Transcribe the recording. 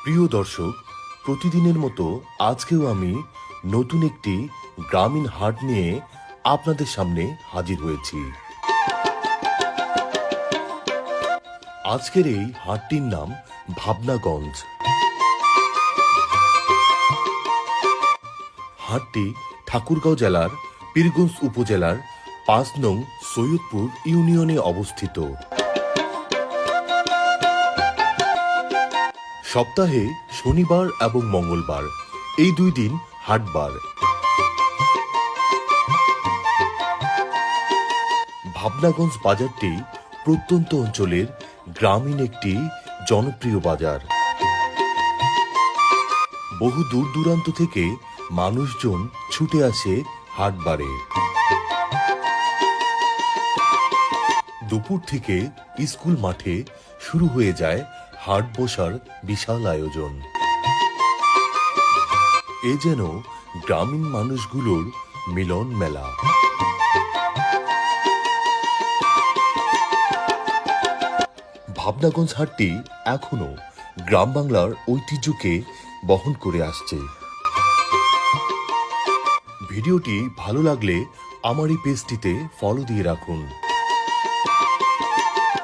প্রিয় দর্শক, প্রতিদিনের মতো আজকেও আমি নতুন একটি গ্রামীণ হাট নিয়ে আপনাদের সামনে হাজির হয়েছি। আজকের এই হাটটির নাম ভাবনাগঞ্জ। হাটটি ঠাকুরগাঁও জেলার পীরগঞ্জ উপজেলার ৫ নং সৈয়দপুর ইউনিয়নে অবস্থিত। সপ্তাহে শনিবার এবং মঙ্গলবার এই ২ দিন হাটবার। ভাবনাগঞ্জ বাজারটি প্রত্যন্ত অঞ্চলের গ্রামীণ একটি জনপ্রিয় বাজার। বহু দূর দূরান্ত থেকে মানুষজন ছুটে আসে হাটবারে। দুপুর থেকে স্কুল মাঠে শুরু হয়ে যায় হাট বসার বিশাল আয়োজন। এ যেন গ্রামীণ মানুষগুলোর মিলন মেলা। ভাবনাগঞ্জ হাটটি এখনো গ্রাম বাংলার ঐতিহ্যকে বহন করে আসছে। ভিডিওটি ভালো লাগলে আমার এই পেজটিতে ফলো দিয়ে রাখুন।